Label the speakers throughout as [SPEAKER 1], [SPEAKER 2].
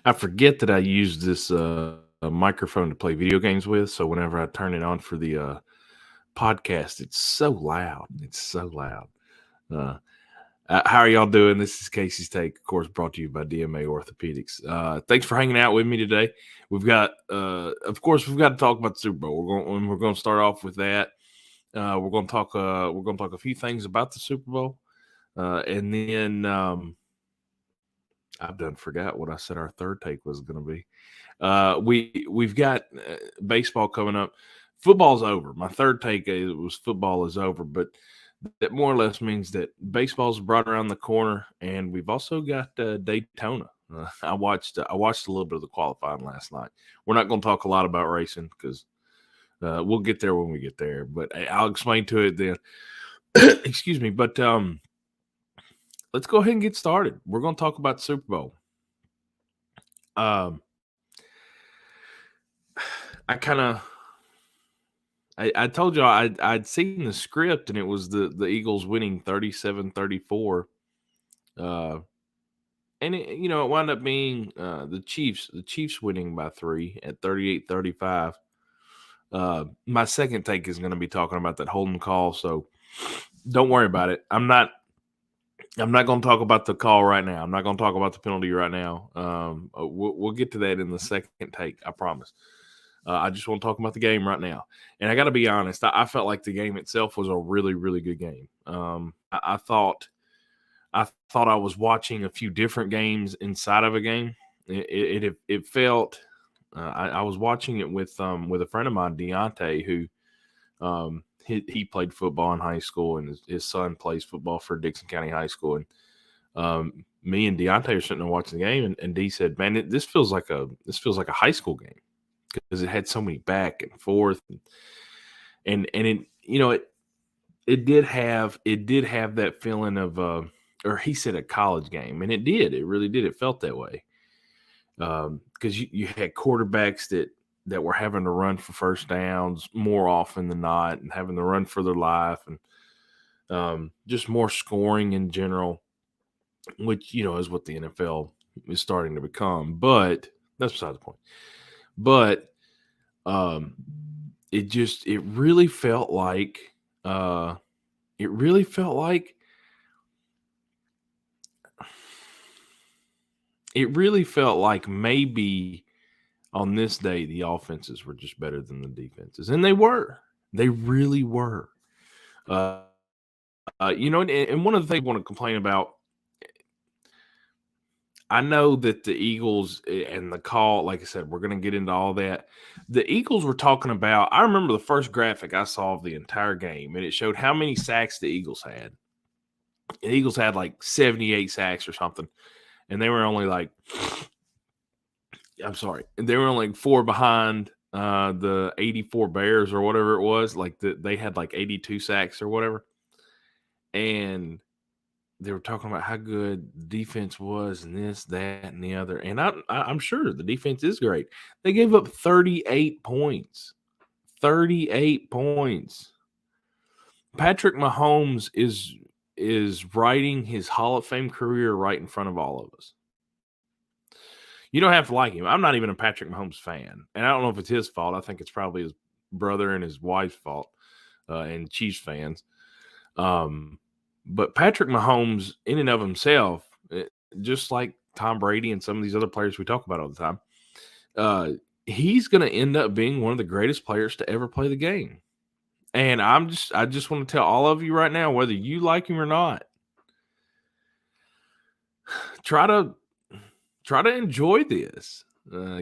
[SPEAKER 1] I forget that I use this a microphone to play video games with. So whenever I turn it on for the podcast, it's so loud. It's so loud. Uh, how are y'all doing? This is Casey's Take, of course, brought to you by DMA Orthopedics. Thanks for hanging out with me today. We've got, of course, we've got to talk about the Super Bowl. We're going to start off with that. We're going to talk. We're going to talk a few things about the Super Bowl, and then I've done forgot what I said our third take was going to be. We've got baseball coming up. Football's over. My third take was football is over, but that more or less means that baseball's brought around the corner, and we've also got Daytona. I watched a little bit of the qualifying last night. We're not going to talk a lot about racing because we'll get there when we get there, but I'll explain to it then. Excuse me, but let's go ahead and get started. We're going to talk about Super Bowl. Um, I kind of I told you I'd seen the script and it was the Eagles winning 37-34. Uh and it wound up being the Chiefs winning by 3 at 38-35. My second take is going to be talking about that holding call, so don't worry about it. I'm not going to talk about the call right now. I'm not going to talk about the penalty right now. We'll get to that in the second take, I promise. I just want to talk about the game right now. And I got to be honest, I felt like the game itself was a really, really good game. I thought I was watching a few different games inside of a game. It felt I was watching it with a friend of mine, Deontay, who he played football in high school, and his son plays football for Dixon County High School. And me and Deontay are sitting there watching the game, and D said, "Man, this feels like a high school game." Because it had so many back and forth, and it did have that feeling of or he said a college game, and it really did. It felt that way because you had quarterbacks that were having to run for first downs more often than not, and having to run for their life, and just more scoring in general, which is what the NFL is starting to become. But that's beside the point. But um, it really felt like it really felt like it really felt like maybe on this day the offenses were just better than the defenses, and they really were. And one of the things I want to complain about, I know that the Eagles and the call, like I said, we're going to get into all that. The Eagles were talking about, I remember the first graphic I saw of the entire game, and it showed how many sacks the Eagles had. The Eagles had like 78 sacks or something, and they were only like, I'm sorry, they were only like 4 behind the 84 Bears or whatever it was. Like they had like 82 sacks or whatever. And they were talking about how good defense was and this, that, and the other. And I'm sure the defense is great. They gave up 38 points. 38 points. Patrick Mahomes is writing his Hall of Fame career right in front of all of us. You don't have to like him. I'm not even a Patrick Mahomes fan. And I don't know if it's his fault. I think it's probably his brother and his wife's fault, and Chiefs fans. But Patrick Mahomes, in and of himself, just like Tom Brady and some of these other players we talk about all the time, he's going to end up being one of the greatest players to ever play the game. And I just want to tell all of you right now, whether you like him or not, try to enjoy this.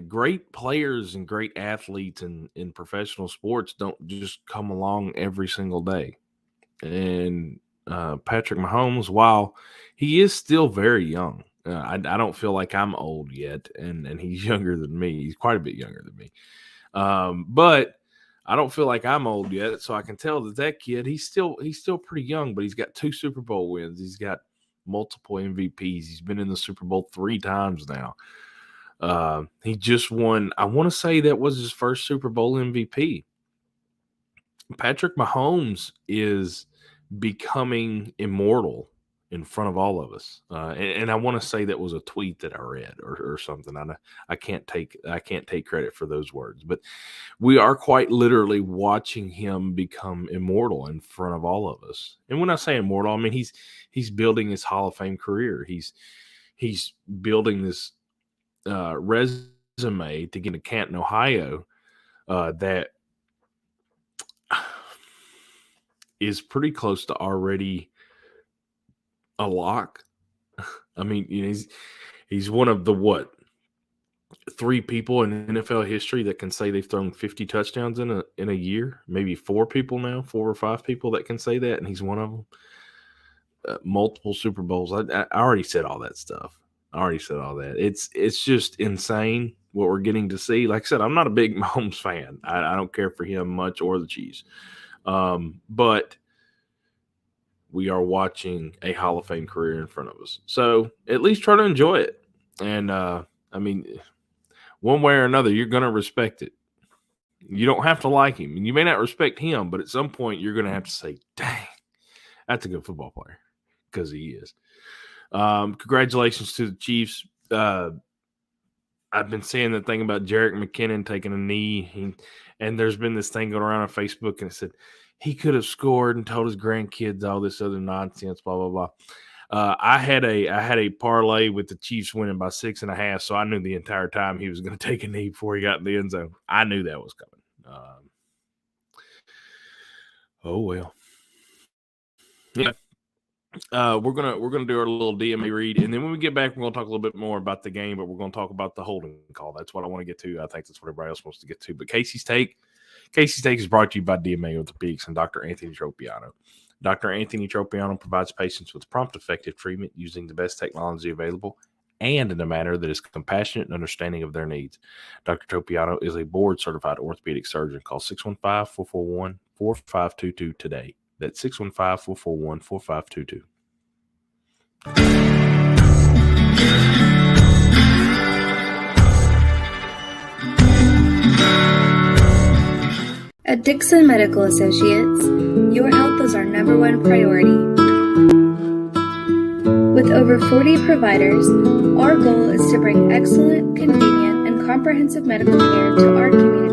[SPEAKER 1] Great players and great athletes in professional sports don't just come along every single day. And Patrick Mahomes, while he is still very young, I don't feel like I'm old yet, and he's younger than me. He's quite a bit younger than me. But I don't feel like I'm old yet, so I can tell that kid, he's still pretty young, but he's got 2 Super Bowl wins. He's got multiple MVPs. He's been in the Super Bowl 3 times now. He just won, I want to say that was his first Super Bowl MVP. Patrick Mahomes is becoming immortal in front of all of us. And I want to say that was a tweet that I read or something. I can't take credit for those words, but we are quite literally watching him become immortal in front of all of us. And when I say immortal, I mean he's building his Hall of Fame career. He's building this resume to get to Canton, Ohio, that is pretty close to already a lock. I mean, he's one of the 3 people in NFL history that can say they've thrown 50 touchdowns in a year. Maybe 4 people now, 4 or 5 people that can say that, and he's one of them. Multiple Super Bowls. I already said all that stuff. I already said all that. It's just insane what we're getting to see. Like I said, I'm not a big Mahomes fan. I don't care for him much or the Chiefs. But we are watching a Hall of Fame career in front of us. So at least try to enjoy it. And I mean, one way or another, you're going to respect it. You don't have to like him. You may not respect him, but at some point you're going to have to say, dang, that's a good football player, because he is. Congratulations to the Chiefs. I've been saying the thing about Jerick McKinnon taking a knee, and there's been this thing going around on Facebook, and it said he could have scored and told his grandkids all this other nonsense, blah blah blah. I had a parlay with the Chiefs winning by 6.5, so I knew the entire time he was going to take a knee before he got in the end zone. I knew that was coming. Oh well. Yeah. We're gonna do our little DMA read, and then when we get back, we're gonna talk a little bit more about the game, but we're gonna talk about the holding call. That's what I want to get to. I think that's what everybody else wants to get to. But Casey's Take is brought to you by DMA Orthopedics and Dr. Anthony Tropiano. Dr. Anthony Tropiano provides patients with prompt, effective treatment using the best technology available and in a manner that is compassionate and understanding of their needs. Dr. Tropiano is a board-certified orthopedic surgeon. Call 615-441-4522 today. That's 615-441-4522.
[SPEAKER 2] At Dixon Medical Associates, your health is our number one priority. With over 40 providers, our goal is to bring excellent, convenient, and comprehensive medical care to our community.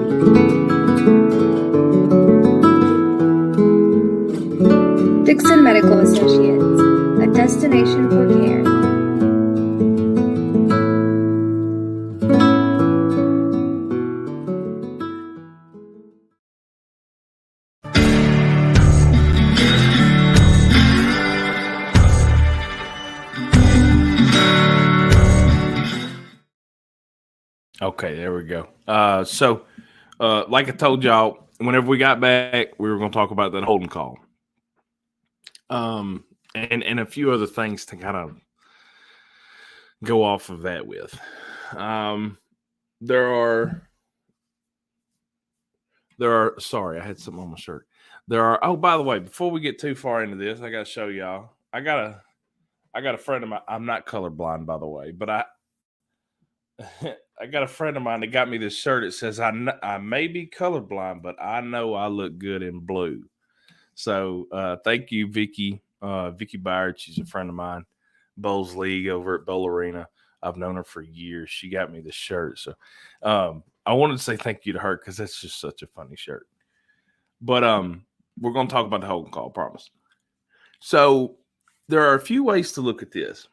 [SPEAKER 2] Dixon Medical Associates, a destination for care.
[SPEAKER 1] Okay, there we go. So, like I told y'all, whenever we got back, we were going to talk about that holding call. And a few other things to kind of go off of that with. There are sorry, I had something on my shirt. Oh, by the way, before we get too far into this, I got to show y'all. I got a friend of mine. I'm not colorblind, by the way, but I got a friend of mine that got me this shirt. It says, I may be colorblind, but I know I look good in blue. So thank you, Vicky Byard. She's a friend of mine, Bowls League over at Bowl Arena. I've known her for years. She got me this shirt. So I wanted to say thank you to her because that's just such a funny shirt. But we're going to talk about the holding call, promise. So there are a few ways to look at this.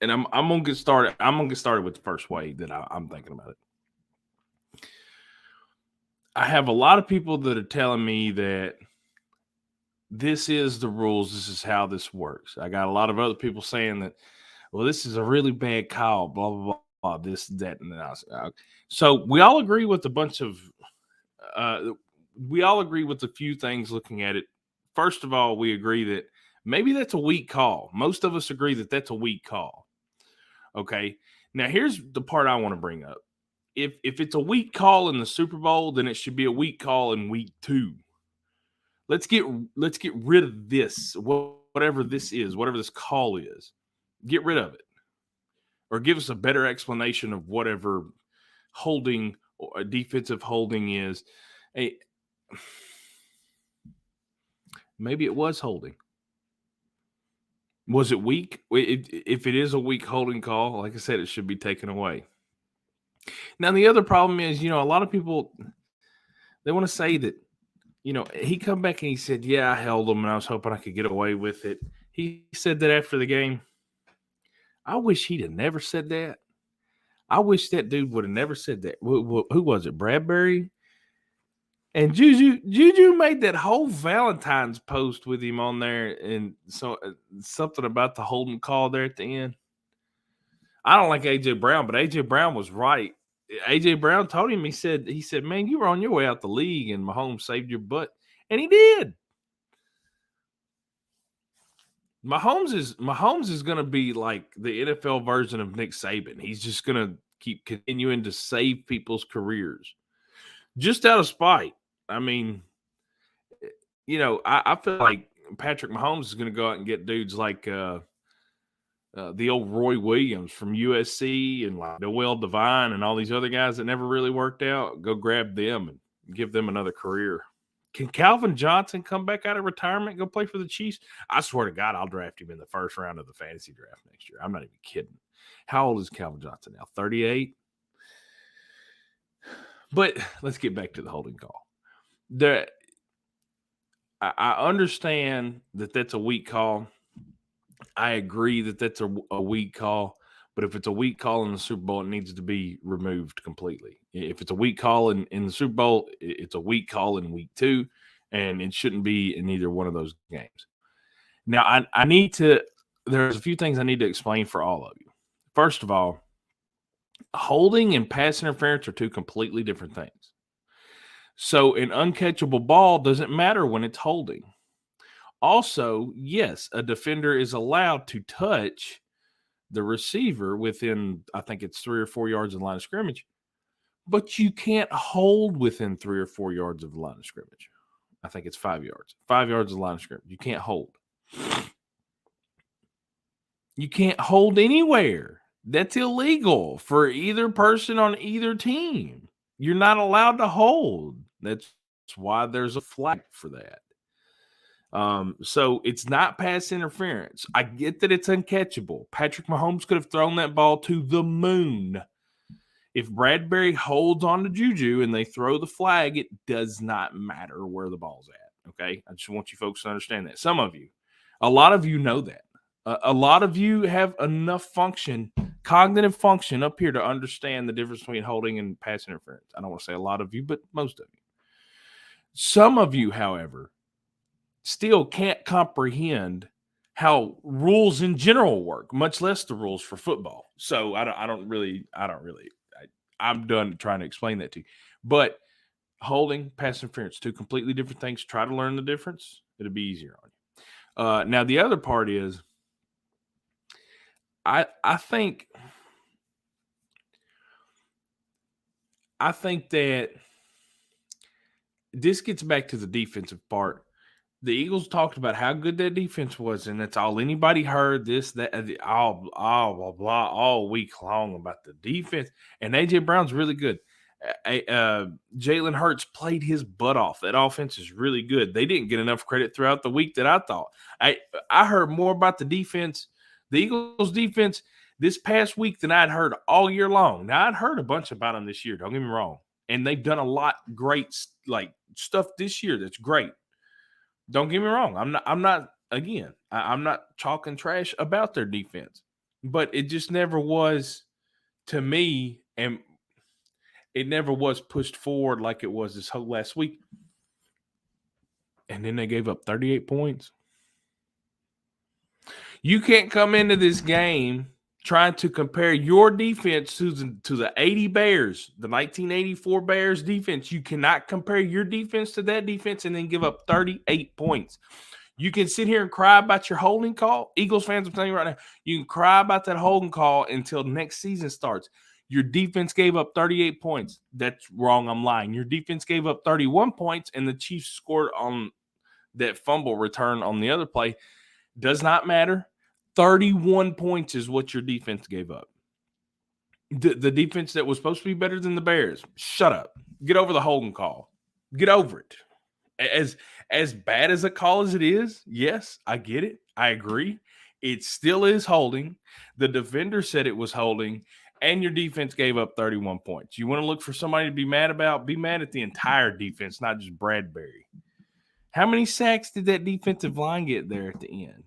[SPEAKER 1] And I'm going to get started. I'm going to get started with the first way that I'm thinking about it. I have a lot of people that are telling me that this is the rules. This is how this works. I got a lot of other people saying that, well, this is a really bad call, blah, blah, blah, this, that, and that. So we all agree with a bunch of, we all agree with a few things looking at it. First of all, we agree that maybe that's a weak call. Most of us agree that that's a weak call. Okay. Now here's the part I want to bring up. If it's a weak call in the Super Bowl, then it should be a weak call in week 2. Let's get rid of this, whatever this is, whatever this call is. Get rid of it. Or give us a better explanation of whatever holding or defensive holding is. Hey, maybe it was holding. Was it weak? If it is a weak holding call, like I said, it should be taken away. Now, the other problem is, a lot of people, they want to say that, he come back and he said, yeah, I held him and I was hoping I could get away with it. He said that after the game. I wish he'd have never said that. I wish that dude would have never said that. Who was it? Bradbury? And Juju made that whole Valentine's post with him on there, and so something about the holding call there at the end. I don't like AJ Brown, but AJ Brown was right. AJ Brown told him, he said, man, you were on your way out the league, and Mahomes saved your butt, and he did. Mahomes is going to be like the NFL version of Nick Saban. He's just going to keep continuing to save people's careers, just out of spite. I mean, I feel like Patrick Mahomes is going to go out and get dudes like the old Roy Williams from USC and like Noel Devine and all these other guys that never really worked out. Go grab them and give them another career. Can Calvin Johnson come back out of retirement and go play for the Chiefs? I swear to God, I'll draft him in the first round of the fantasy draft next year. I'm not even kidding. How old is Calvin Johnson now? 38? But let's get back to the holding call. I understand that that's a weak call. I agree that that's a weak call. But if it's a weak call in the Super Bowl, it needs to be removed completely. If it's a weak call in the Super Bowl, it's a weak call in week 2, and it shouldn't be in either one of those games. Now, there's a few things I need to explain for all of you. First of all, holding and pass interference are two completely different things. So an uncatchable ball doesn't matter when it's holding. Also, yes, a defender is allowed to touch the receiver within, I think it's 3 or 4 yards of the line of scrimmage, but you can't hold within 3 or 4 yards of the line of scrimmage. I think it's 5 yards. 5 yards of the line of scrimmage. You can't hold. You can't hold anywhere. That's illegal for either person on either team. You're not allowed to hold. That's why there's a flag for that. So it's not pass interference. I get that it's uncatchable. Patrick Mahomes could have thrown that ball to the moon. If Bradbury holds on to Juju and they throw the flag, it does not matter where the ball's at. Okay. I just want you folks to understand that. A lot of you know that. A lot of you have enough cognitive function up here to understand the difference between holding and pass interference. I don't want to say a lot of you, but most of you. Some of you, however, still can't comprehend how rules in general work, much less the rules for football. So I'm done trying to explain that to you. But holding, pass interference, two completely different things. Try to learn the difference. It'll be easier on you. Now, the other part is, I think that this gets back to the defensive part. The Eagles talked about how good that defense was, and that's all anybody heard. Blah blah all week long about the defense. And AJ Brown's really good. Jalen Hurts played his butt off. That offense is really good. They didn't get enough credit throughout the week that I thought. I heard more about the defense, the Eagles defense, this past week than I'd heard all year long. Now, I'd heard a bunch about them this year. Don't get me wrong, and they've done a lot great stuff this year. That's great. Don't get me wrong. I'm not talking trash about their defense, but it just never was to me, and it never was pushed forward like it was this whole last week. And then they gave up 38 points. You can't come into this game trying to compare your defense to the 80 Bears, the 1984 Bears defense. You cannot compare your defense to that defense and then give up 38 points. You can sit here and cry about your holding call. Eagles fans, I'm telling you right now, you can cry about that holding call until next season starts. Your defense gave up 38 points. That's wrong. I'm lying. Your defense gave up 31 points, and the Chiefs scored on that fumble return on the other play. Does not matter. 31 points is what your defense gave up. The defense that was supposed to be better than the Bears. Shut up. Get over the holding call. Get over it. As bad as a call as it is, yes, I get it. I agree. It still is holding. The defender said it was holding, and your defense gave up 31 points. You want to look for somebody to be mad about? Be mad at the entire defense, not just Bradbury. How many sacks did that defensive line get there at the end?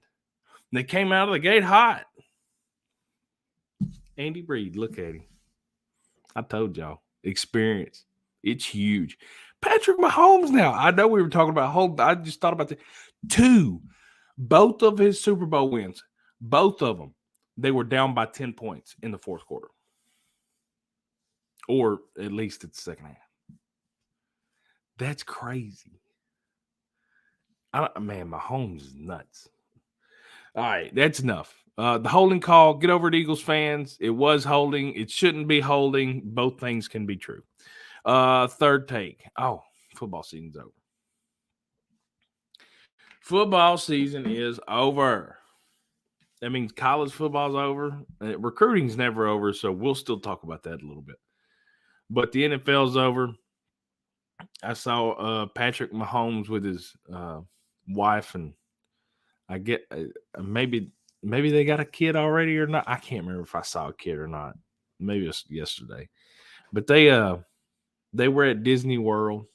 [SPEAKER 1] They came out of the gate hot. Andy Reid, look at him. I told y'all, experience. It's huge. Patrick Mahomes now. I know we were talking about I just thought about the 2. Both of his Super Bowl wins, both of them, they were down by 10 points in the fourth quarter. Or at least it's the second half. That's crazy. Man, Mahomes is nuts. All right, that's enough. The holding call, get over it, Eagles fans. It was holding. It shouldn't be holding. Both things can be true. Third take. Oh, football season's over. Football season is over. That means college football's over. Recruiting's never over, so we'll still talk about that a little bit. But the NFL's over. I saw Patrick Mahomes with his wife, and I get maybe they got a kid already or not. I can't remember if I saw a kid or not. Maybe it was yesterday. But they were at Disney World.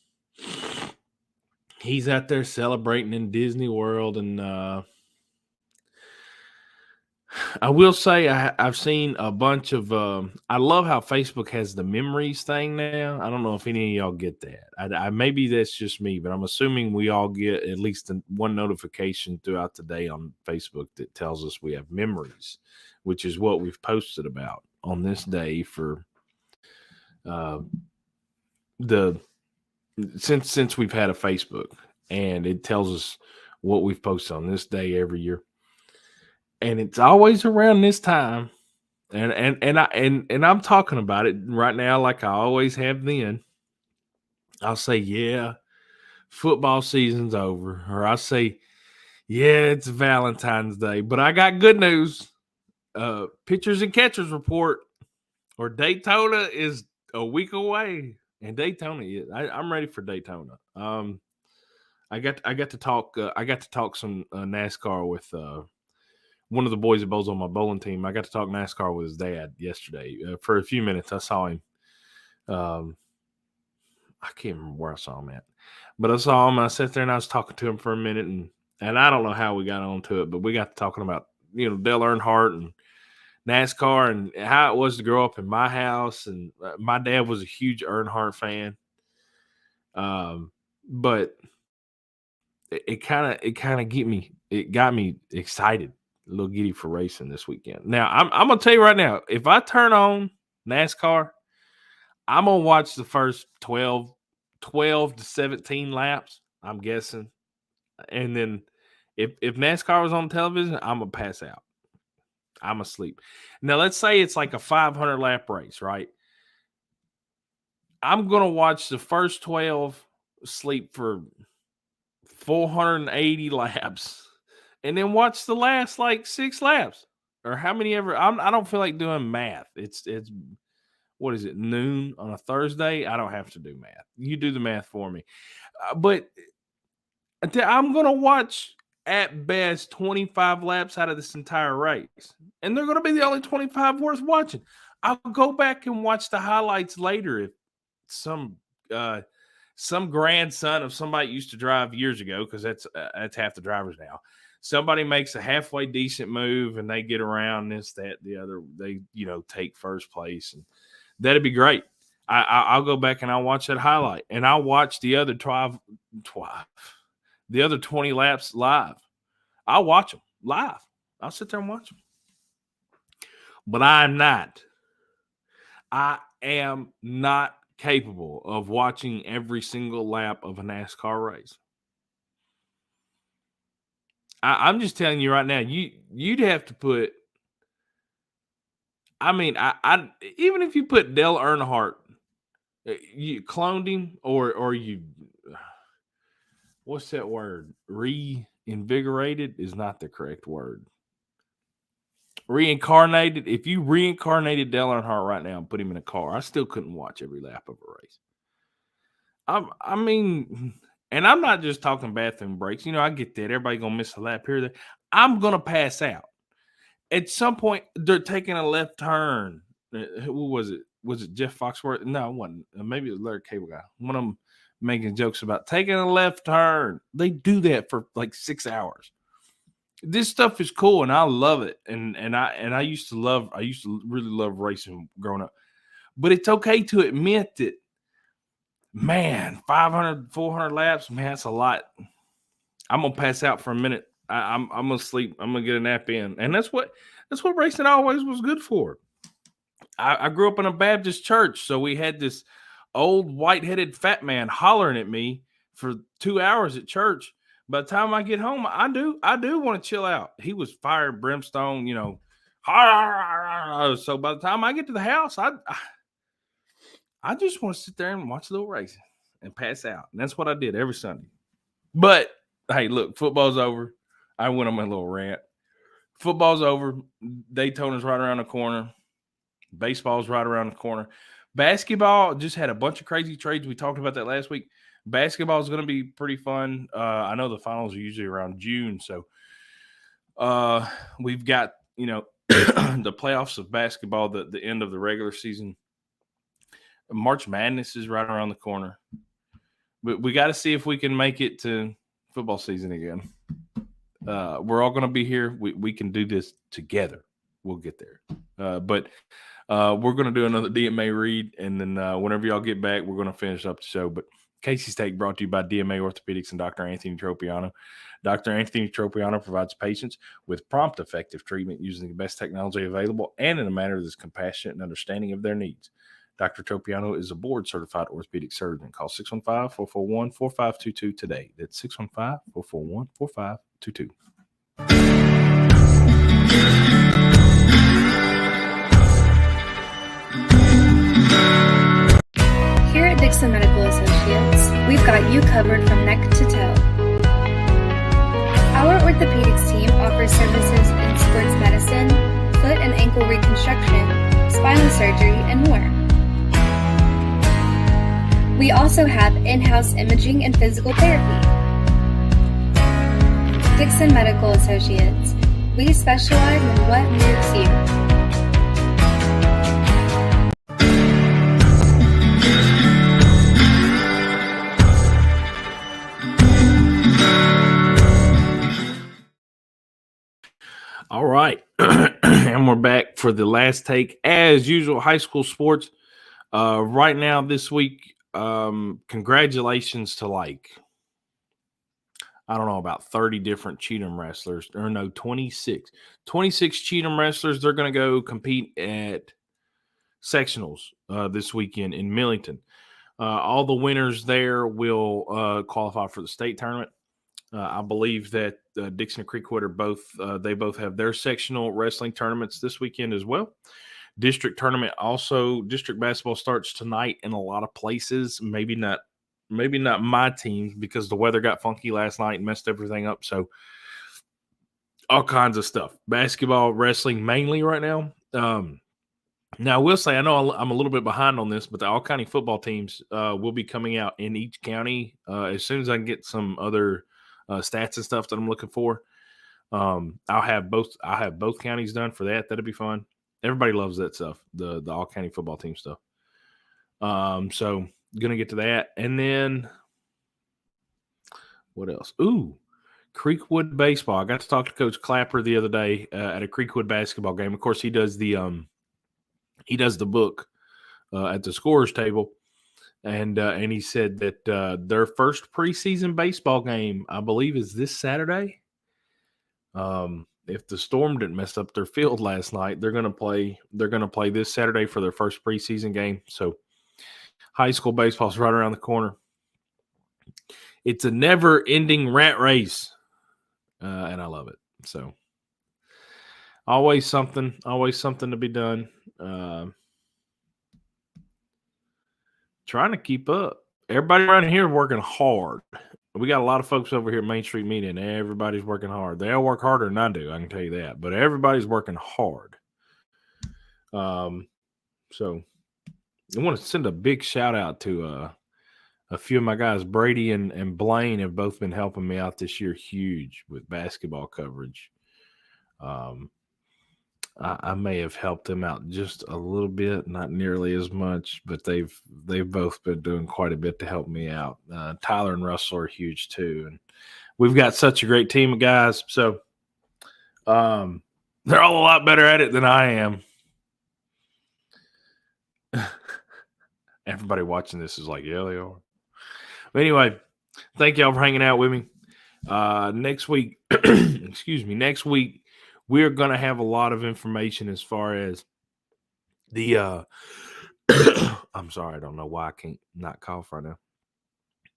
[SPEAKER 1] He's out there celebrating in Disney World, and I will say I've seen a bunch of I love how Facebook has the memories thing now. I don't know if any of y'all get that. Maybe that's just me, but I'm assuming we all get at least one notification throughout the day on Facebook that tells us we have memories, which is what we've posted about on this day for since we've had a Facebook, and it tells us what we've posted on this day every year. And it's always around this time, and I'm talking about it right now like I always have then. I'll say, yeah, football season's over, or I'll say, yeah, it's Valentine's Day. But I got good news. Pitchers and catchers report, or Daytona is a week away, and Daytona is. I'm ready for Daytona. I got to talk. I got to talk some NASCAR with one of the boys that bowls on my bowling team. I got to talk NASCAR with his dad yesterday for a few minutes. I saw him. I can't remember where I saw him at, but I saw him. I sat there and I was talking to him for a minute, and I don't know how we got onto it, but we got to talking about Dale Earnhardt and NASCAR and how it was to grow up in my house. And my dad was a huge Earnhardt fan, but it kind of got me excited. A little giddy for racing this weekend. Now, I'm going to tell you right now, if I turn on NASCAR, I'm going to watch the first 12 to 17 laps, I'm guessing. And then if NASCAR was on television, I'm going to pass out. I'm asleep. Now, let's say it's like a 500-lap race, right? I'm going to watch the first 12, sleep for 480 laps. And then watch the last like 6 laps or how many ever. I don't feel like doing math. It's what is it, noon on a Thursday? I don't have to do math. You do the math for me. But I'm going to watch at best 25 laps out of this entire race. And they're going to be the only 25 worth watching. I'll go back and watch the highlights later if some grandson of somebody used to drive years ago, because that's half the drivers now. Somebody makes a halfway decent move and they get around this, that, the other. They, take first place, and that'd be great. I'll go back and I'll watch that highlight, and I'll watch the other 20 laps live. I'll watch them live. I'll sit there and watch them. But I am not capable of watching every single lap of a NASCAR race. I'm just telling you right now, you'd have to put. I mean, I even if you put Dale Earnhardt, you cloned him, or you, what's that word? Reinvigorated is not the correct word. Reincarnated. If you reincarnated Dale Earnhardt right now and put him in a car, I still couldn't watch every lap of a race. I mean. And I'm not just talking bathroom breaks. I get that. Everybody going to miss a lap here or there. I'm going to pass out. at some point they're taking a left turn. Who was it? Was it Jeff Foxworth? No, it wasn't. Maybe it was Larry Cable Guy. One of them making jokes about taking a left turn. They do that for like 6 hours. This stuff is cool and I love it. And I used to really love racing growing up. But it's okay to admit that, man, 500, 400 laps, man, that's a lot. I'm gonna pass out for a minute. I'm gonna sleep. I'm gonna get a nap in, and that's what racing always was good for. I grew up in a Baptist church, so we had this old white-headed fat man hollering at me for 2 hours at church. By the time I get home, I do want to chill out. He was fire and brimstone, you know. So by the time I get to the house, I just want to sit there and watch a little racing and pass out. And that's what I did every Sunday. But hey, look, football's over. I went on my little rant. Football's over. Daytona's right around the corner. Baseball's right around the corner. Basketball just had a bunch of crazy trades. We talked about that last week. Basketball is going to be pretty fun. I know the finals are usually around June. So we've got, you know, the playoffs of basketball, the end of the regular season. March Madness is right around the corner. But we got to see if we can make it to football season again. We're all going to be here. We can do this together. We'll get there. But we're going to do another DMA read, and then whenever y'all get back, we're going to finish up the show. But Casey's Take brought to you by DMA Orthopedics and Dr. Anthony Tropiano. Dr. Anthony Tropiano provides patients with prompt, effective treatment using the best technology available and in a manner that is compassionate and understanding of their needs. Dr. Tropiano is a board-certified orthopedic surgeon. Call 615-441-4522 today. That's 615-441-4522.
[SPEAKER 2] Here at Dixon Medical Associates, we've got you covered from neck to toe. Our orthopedics team offers services in sports medicine, foot and ankle reconstruction, spinal surgery, and more. We also have in-house imaging and physical therapy. Dixon Medical Associates. We specialize in what moves you.
[SPEAKER 1] All right. And we're back for the last take. As usual, high school sports. Right now, this week, congratulations to I don't know, about 30 different Cheatham wrestlers. Or no, 26. 26 Cheatham wrestlers. They're going to go compete at sectionals this weekend in Millington. All the winners there will qualify for the state tournament. I believe that Dixon and Creekwood are they both have their sectional wrestling tournaments this weekend as well. District tournament also, district basketball starts tonight in a lot of places. Maybe not my teams because the weather got funky last night and messed everything up. So all kinds of stuff. Basketball, wrestling mainly right now. Now, I will say, I know I'm a little bit behind on this, but the all-county football teams will be coming out in each county as soon as I can get some other stats and stuff that I'm looking for. I'll have both counties done for that. That'll be fun. Everybody loves that stuff, the all-county football team stuff. So going to get to that. And then what else? Ooh, Creekwood baseball. I got to talk to Coach Clapper the other day at a Creekwood basketball game. Of course, he does the book at the scorers table. And he said that their first preseason baseball game, I believe, is this Saturday. If the Storm didn't mess up their field last night, they're going to play this Saturday for their first preseason game. So high school baseball is right around the corner. It's a never-ending rat race, and I love it. So always something to be done. Trying to keep up. Everybody around here working hard. We got a lot of folks over here at Main Street Media, and everybody's working hard. They all work harder than I do, I can tell you that. But everybody's working hard. So I want to send a big shout out to a few of my guys. Brady and Blaine have both been helping me out this year huge with basketball coverage. I may have helped them out just a little bit, not nearly as much, but they've both been doing quite a bit to help me out. Tyler and Russell are huge too, and we've got such a great team of guys. So they're all a lot better at it than I am. Everybody watching this is like, yeah, they are. But anyway, thank y'all for hanging out with me. Next week, next week, we're going to have a lot of information as far as the, I'm sorry, I don't know why I can't not cough right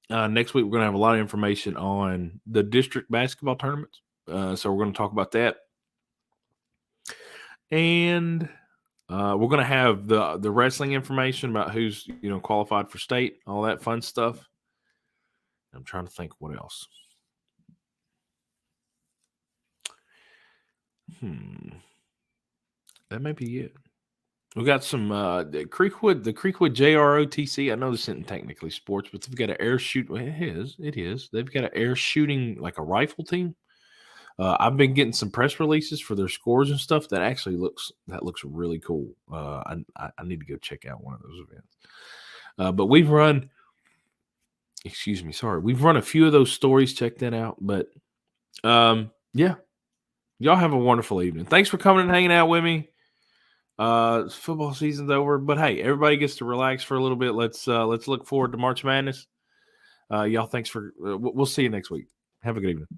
[SPEAKER 1] now. Next week, we're going to have a lot of information on the district basketball tournaments. So we're going to talk about that. And we're going to have the wrestling information about who's, qualified for state, all that fun stuff. I'm trying to think what else. That may be it. We got some the Creekwood JROTC. I know this isn't technically sports, but they've got an air shoot. Well, it is. They've got an air shooting, like a rifle team. I've been getting some press releases for their scores and stuff. That actually looks really cool. I need to go check out one of those events. But we've run. We've run a few of those stories. Check that out. But yeah. Y'all have a wonderful evening. Thanks for coming and hanging out with me. Football season's over, but hey, everybody gets to relax for a little bit. Let's look forward to March Madness. Y'all, thanks for. We'll see you next week. Have a good evening.